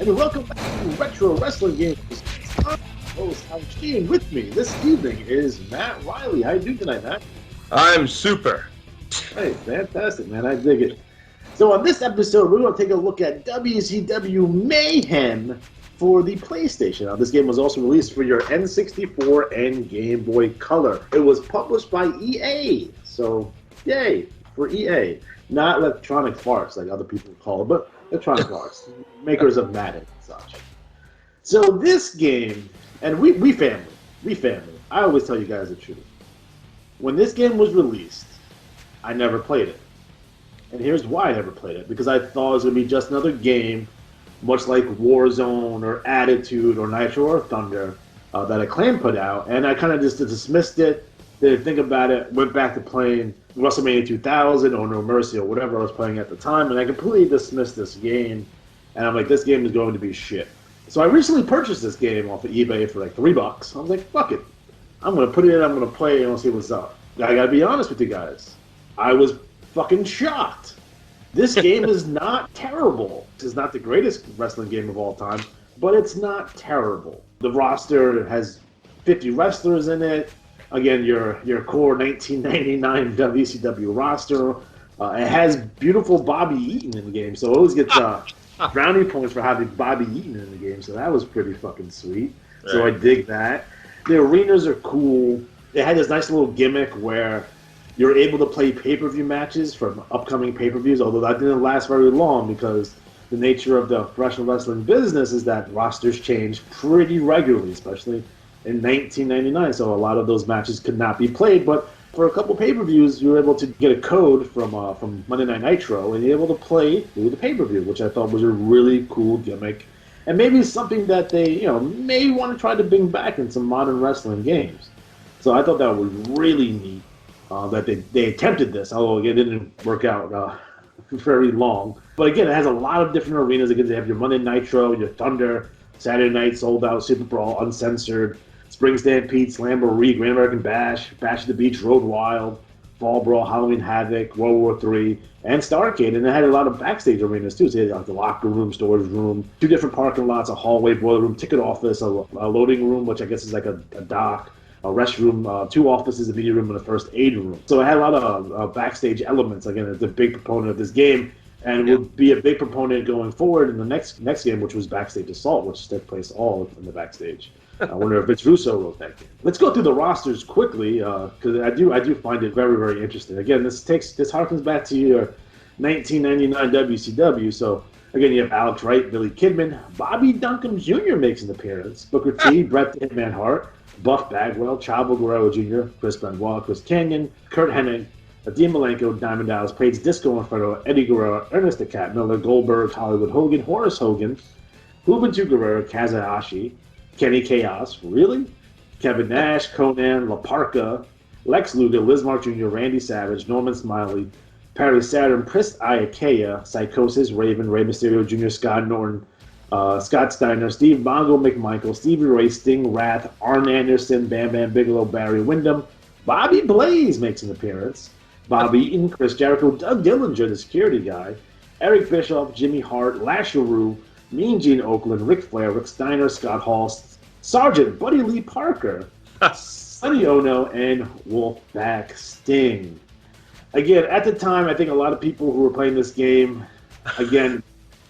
and welcome back to Retro Wrestling Games. I'm host Howard Sheen. With me this evening is Matt Riley. How you doing tonight, Matt? I'm super. Hey, fantastic, man. I dig it. So on this episode, we're going to take a look at WCW Mayhem for the PlayStation. Now, this game was also released for your N64 and Game Boy Color. It was published by EA, so yay for EA. Not Electronic Arts, like other people call it, but Electronic Arts, makers of Madden and such. So this game, and we family. I always tell you guys the truth. When this game was released, I never played it. And here's why I never played it. Because I thought it was going to be just another game, much like Warzone or Attitude or Nitro or Thunder, that Acclaim put out. And I kind of just dismissed it, didn't think about it, went back to playing WrestleMania 2000 or No Mercy or whatever I was playing at the time, and I completely dismissed this game. And I'm like, this game is going to be shit. So I recently purchased this game off of eBay for like $3. I was like, fuck it. I'm going to put it in, I'm going to play it, and I'll see what's up. I got to be honest with you guys. I was fucking shocked. This game is not terrible. This is not the greatest wrestling game of all time, but it's not terrible. The roster has 50 wrestlers in it. Again, your core 1999 WCW roster. It has beautiful Bobby Eaton in the game, so it always gets brownie points for having Bobby Eaton in the game, so that was pretty fucking sweet. Right. So I dig that. The arenas are cool. It had this nice little gimmick where you're able to play pay-per-view matches from upcoming pay-per-views, although that didn't last very long because the nature of the professional wrestling business is that rosters change pretty regularly, especially in 1999, so a lot of those matches could not be played. But for a couple pay-per-views, you were able to get a code from Monday Night Nitro, and you're able to play through the pay-per-view, which I thought was a really cool gimmick, and maybe something that they may want to try to bring back in some modern wrestling games. So I thought that was really neat that they attempted this, although it didn't work out very long. But again, it has a lot of different arenas. Again, they have your Monday Nitro, your Thunder, Saturday Night Sold Out, Super Brawl, Uncensored, Spring Stampede, Slamboree, Grand American Bash, Bash at the Beach, Road Wild, Fall Brawl, Halloween Havoc, World War III, and Starrcade. And it had a lot of backstage arenas too. So you had like the locker room, storage room, 2 different parking lots, a hallway, boiler room, ticket office, a loading room, which I guess is like a dock, a restroom, 2 offices, a media room, and a first aid room. So it had a lot of backstage elements. Again, it's a big proponent of this game, and would be a big proponent going forward in the next game, which was Backstage Assault, which took place all in the backstage. I wonder if Vince Russo wrote that game. Let's go through the rosters quickly, because I do find it very, very interesting. Again, this harkens back to your 1999 WCW. So again, you have Alex Wright, Billy Kidman, Bobby Duncombe Jr. makes an appearance, Booker T, Bret the Hitman Hart, Buff Bagwell, Chavo Guerrero Jr., Chris Benoit, Chris Kanyon, Kurt Hennig, Dean Malenko, Diamond Dallas Page, Disco Inferno, Eddie Guerrero, Ernest the Cat Miller, Goldberg, Hollywood Hogan, Horace Hogan, Juventud Guerrero, Kazuhashi, Kenny Chaos, really? Kevin Nash, Conan, La Parka, Lex Luger, Liz Mark Jr., Randy Savage, Norman Smiley, Perry Saturn, Chris Iakea, Psychosis, Raven, Rey Mysterio Jr., Scott Norton, Scott Steiner, Steve Mongo McMichael, Stevie Ray, Sting, Wrath, Arn Anderson, Bam Bam Bigelow, Barry Windham, Bobby Blaze makes an appearance, Bob Eaton, Chris Jericho, Doug Dillinger, the security guy, Eric Bischoff, Jimmy Hart, Lasharoo, Mean Gene Oakland, Ric Flair, Rick Steiner, Scott Hall, Sergeant Buddy Lee Parker, Sonny Ono, and Wolfpack Sting. Again, at the time, I think a lot of people who were playing this game, again,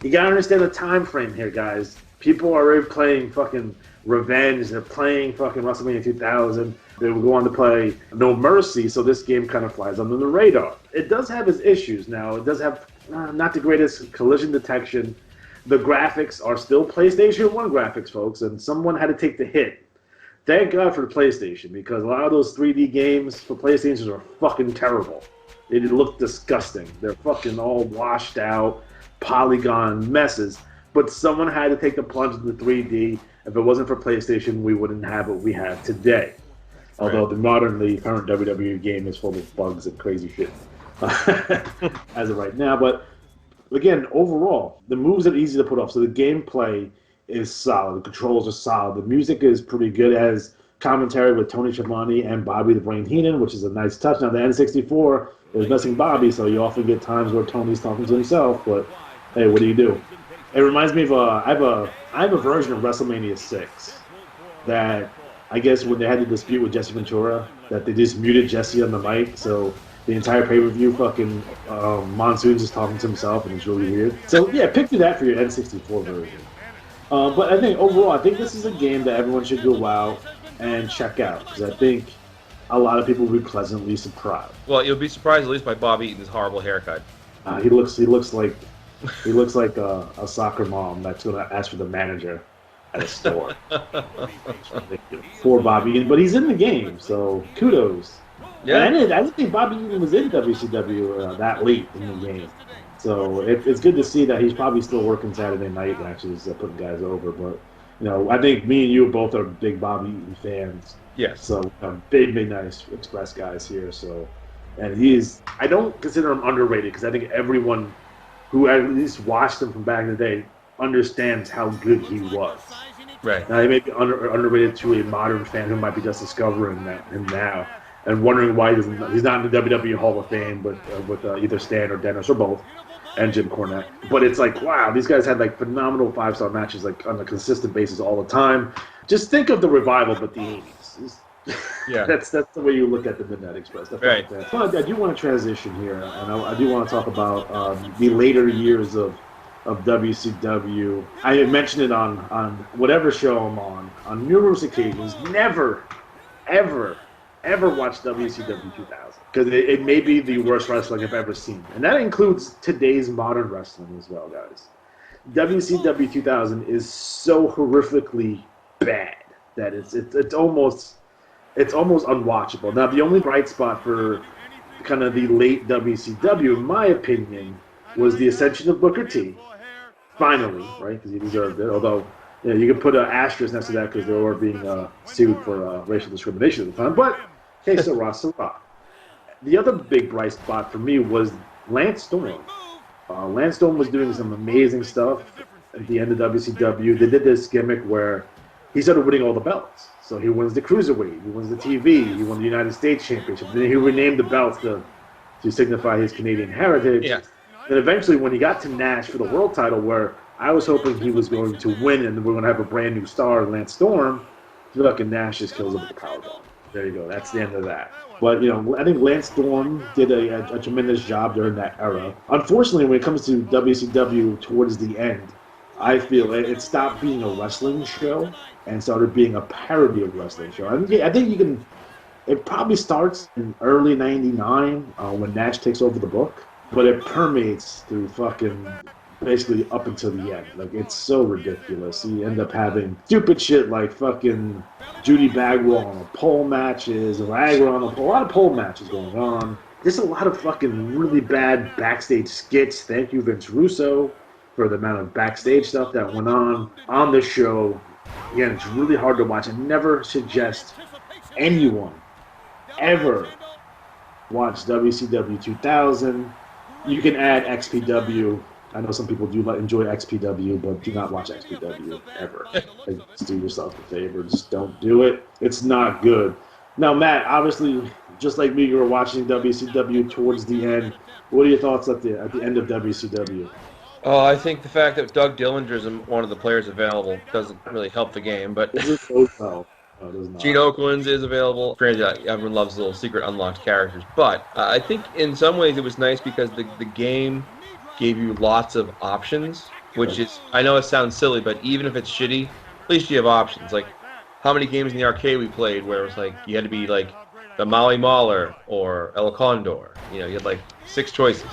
you gotta understand the time frame here, guys. People are already playing fucking Revenge, they're playing fucking WrestleMania 2000, they would go on to play No Mercy, so this game kind of flies under the radar. It does have its issues now. It does have not the greatest collision detection. The graphics are still PlayStation 1 graphics, folks, and someone had to take the hit. Thank God for the PlayStation, because a lot of those 3D games for PlayStation are fucking terrible. They look disgusting. They're fucking all washed out, polygon messes. But someone had to take the plunge into 3D. If it wasn't for PlayStation, we wouldn't have what we have today. Although the current WWE game is full of bugs and crazy shit as of right now. But again, overall, the moves are easy to put off. So the gameplay is solid. The controls are solid. The music is pretty good, as commentary with Tony Schiavone and Bobby the Brain Heenan, which is a nice touch. Now, the N64 is missing Bobby, so you often get times where Tony's talking to himself. But hey, what do you do? It reminds me of I have a version of WrestleMania 6 that I guess when they had the dispute with Jesse Ventura, that they just muted Jesse on the mic, so the entire pay-per-view fucking Monsoon's just talking to himself, and it's really weird. So yeah, picture that for your N64 version. But I think overall, I think this is a game that everyone should go out and check out because I think a lot of people will be pleasantly surprised. Well, you'll be surprised at least by Bob Eaton's horrible haircut. He looks like a soccer mom that's gonna ask for the manager at a store. Poor Bobby Eaton, but he's in the game, so kudos. Yeah, And I didn't think Bobby Eaton was in WCW that late in the game, so it's good to see that he's probably still working Saturday night matches, putting guys over. But I think me and you both are big Bobby Eaton fans. yes. So big Midnight Express guys here. So, and I don't consider him underrated because I think everyone who at least watched him from back in the day understands how good he was. Right. Now he may be underrated to a modern fan who might be just discovering him now and wondering why he's not in the WWE Hall of Fame, but with either Stan or Dennis or both, and Jim Cornette. But it's like, wow, these guys had like phenomenal 5-star matches like on a consistent basis all the time. Just think of the revival, but the 80s. Yeah. That's the way you look at the Midnight Express. Right. But I do want to transition here, and I do want to talk about the later years of WCW. I had mentioned it on whatever show I'm on numerous occasions. Never, ever watched WCW 2000 because it may be the worst wrestling I've ever seen, and that includes today's modern wrestling as well, guys. WCW 2000 is so horrifically bad that it's almost unwatchable. Now, the only bright spot for kind of the late WCW, in my opinion, was the ascension of Booker T. Finally, right? Because he deserved it. Although, you can put an asterisk next to that because they were being sued for racial discrimination at the time. But, hey, Sarah. The other big bright spot for me was Lance Storm. Lance Storm was doing some amazing stuff at the end of WCW. They did this gimmick where he started winning all the belts. So he wins the Cruiserweight, he wins the TV, he won the United States Championship. Then he renamed the belts to signify his Canadian heritage. Yeah. Then eventually when he got to Nash for the world title, where I was hoping he was going to win and we're going to have a brand new star, Lance Storm, fucking Nash just kills him with the powerbomb. There you go. That's the end of that. But, I think Lance Storm did a tremendous job during that era. Unfortunately, when it comes to WCW towards the end, I feel it stopped being a wrestling show and started being a parody of wrestling show. I think you can. It probably starts in early '99 when Nash takes over the book, but it permeates through fucking basically up until the end. Like, it's so ridiculous. You end up having stupid shit like fucking Judy Bagwell on the pole matches, Viagra on a lot of pole matches going on. There's a lot of fucking really bad backstage skits. Thank you, Vince Russo, for the amount of backstage stuff that went on the show. Again, it's really hard to watch. I never suggest anyone ever watch WCW 2000. You can add XPW. I know some people do enjoy XPW, but do not watch XPW ever. Like, just do yourself a favor. Just don't do it. It's not good. Now, Matt, obviously, just like me, you were watching WCW towards the end. What are your thoughts at the end of WCW? Oh, I think the fact that Doug Dillinger is one of the players available doesn't really help the game, but Gene Okerlund is available. Granted, everyone loves little secret unlocked characters, but I think in some ways it was nice because the game gave you lots of options, which is, I know it sounds silly, but even if it's shitty, at least you have options. Like, how many games in the arcade we played where it was like, you had to be like the Maui Mauler or El Condor. You had like 6 choices.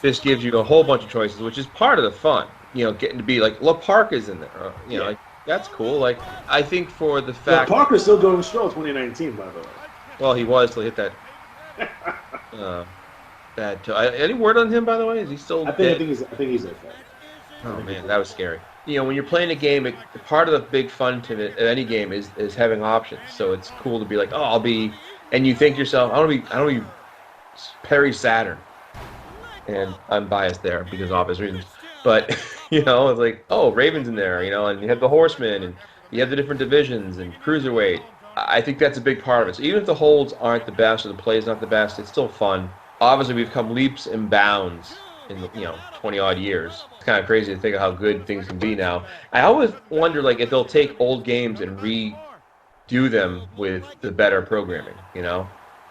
This gives you a whole bunch of choices, which is part of the fun. Getting to be like, La Parka's in there. Like, that's cool. Like, I think for the fact... La Parka's still going strong 2019, by the way. Well, he was till he hit that... any word on him, by the way? Is he still dead? I think he's okay. Oh, man, that was scary. When you're playing a game, part of the big fun to it, any game is having options. So it's cool to be like, oh, I'll be... And you think to yourself, I don't want to be Perry Saturn. And I'm biased there because of obvious reasons. But, it's like, oh, Raven's in there, and you have the Horsemen, and you have the different divisions, and Cruiserweight. I think that's a big part of it. So even if the holds aren't the best or the play's not the best, it's still fun. Obviously, we've come leaps and bounds in 20-odd years. It's kind of crazy to think of how good things can be now. I always wonder, like, if they'll take old games and redo them with the better programming,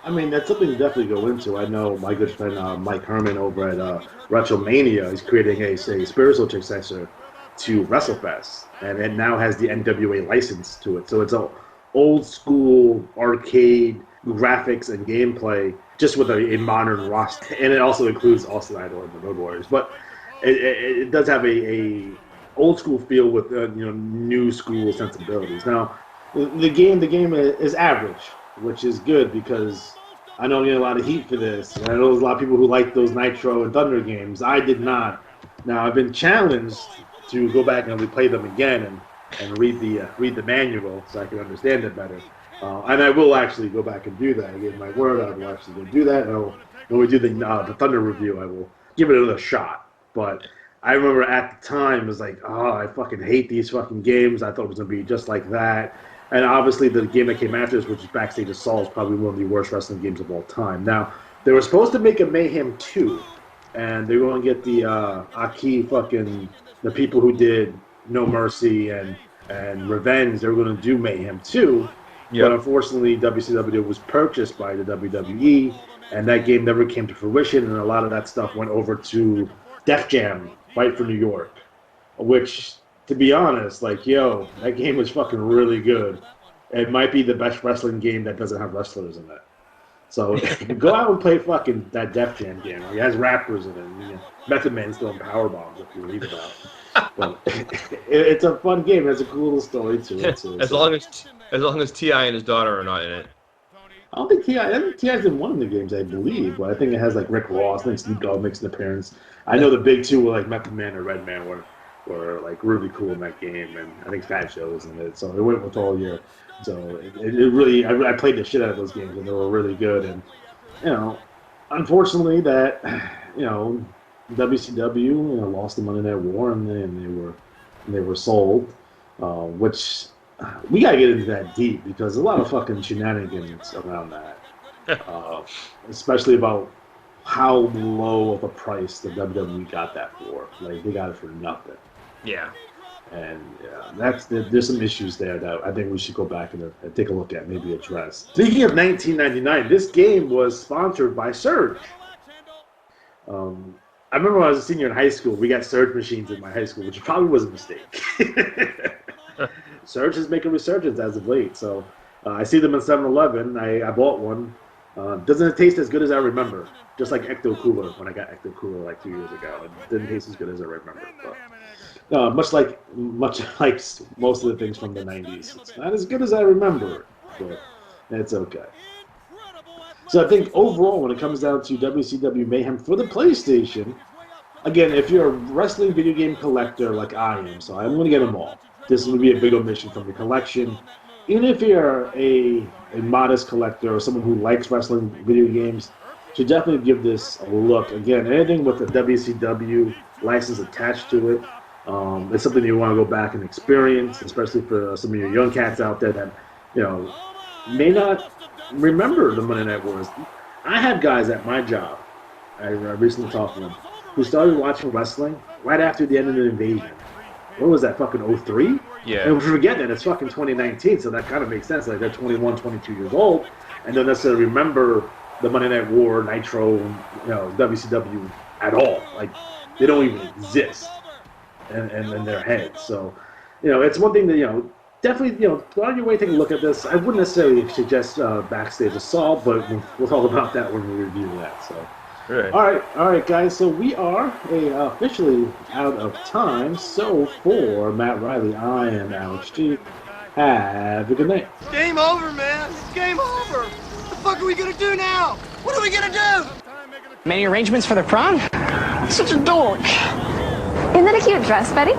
I mean, that's something to definitely go into. I know my good friend Mike Herman over at Retromania is creating a spiritual successor to WrestleFest, and it now has the NWA license to it. So it's a old school arcade graphics and gameplay, just with a modern roster, and it also includes Austin Idol and the Road Warriors. But it does have a old school feel with new school sensibilities. Now, the game is average, which is good because I know I'm getting a lot of heat for this. And I know there's a lot of people who like those Nitro and Thunder games. I did not. Now I've been challenged to go back and replay them again and read the manual so I can understand it better. And I will actually go back and do that. I gave my word I will actually go do that. And when we do the Thunder review, I will give it another shot. But I remember at the time it was like, oh, I fucking hate these fucking games. I thought it was gonna be just like that. And obviously, the game that came after this, which is Backstage Assault, is probably one of the worst wrestling games of all time. Now, they were supposed to make a Mayhem 2, and they were going to get the the people who did No Mercy and Revenge, they were going to do Mayhem 2. Yep. But unfortunately, WCW was purchased by the WWE, and that game never came to fruition, and a lot of that stuff went over to Def Jam, right for New York, which... To be honest, that game was fucking really good. It might be the best wrestling game that doesn't have wrestlers in it. So go out and play fucking that Def Jam game. It has rappers in it. Method Man's throwing power bombs if you read about it. But it's a fun game. It has a cool little story to it. So as long as T.I. and his daughter are not in it. I don't think T.I.'s in one of the games, I believe. But I think it has Rick Ross. I think Snoop Dogg makes an appearance. I know the big two were Method Man and Red Man were really cool in that game, and I think Fat Show was in it, so it went with all year. So it really, I played the shit out of those games, and they were really good. And unfortunately, that WCW lost the Monday Night War, and they were sold, which we gotta get into that deep because there's a lot of fucking shenanigans around that, especially about how low of a price the WWE got that for. They got it for nothing. Yeah. And there's some issues there that I think we should go back and take a look at, maybe address. Speaking of 1999, this game was sponsored by Surge. I remember when I was a senior in high school, we got Surge machines in my high school, which probably was a mistake. Surge is making resurgence as of late, so I see them in 7-Eleven. I bought one. Doesn't it taste as good as I remember? Just like Ecto Cooler when I got Ecto Cooler 2 years ago. It didn't taste as good as I remember. But much like most of the things from the 90s. It's not as good as I remember, but it's okay. So I think overall, when it comes down to WCW Mayhem for the PlayStation, again, if you're a wrestling video game collector like I am, so I'm going to get them all. This would be a big omission from the collection. Even if you're a modest collector or someone who likes wrestling video games, should definitely give this a look. Again, anything with a WCW license attached to it, it's something you want to go back and experience, especially for some of your young cats out there that, may not remember the Monday Night Wars. I have guys at my job, I recently talked to them, who started watching wrestling right after the end of the Invasion. What was that, fucking 03? Yeah. And we're forgetting that it's fucking 2019, so that kind of makes sense. They're 21, 22 years old, and don't necessarily remember the Monday Night War, Nitro, WCW at all. They don't even exist in their heads. So, it's one thing that, definitely, go out of your way, take a look at this. I wouldn't necessarily suggest Backstage Assault, but we'll talk about that when we review that. So, right. All right, guys. So we are officially out of time. So for Matt Riley, I am Alex G. Have a good night. It's game over, man. It's game over. What the fuck are we gonna do now? What are we gonna do? Many arrangements for the prom? Such a dork. Isn't that a cute dress, Betty?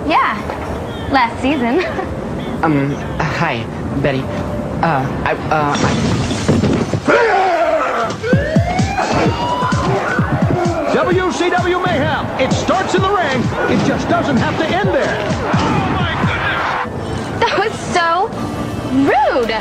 Yeah. Last season. Hi, Betty. WCW Mayhem. It starts in the ring. It just doesn't have to end there. That was so rude.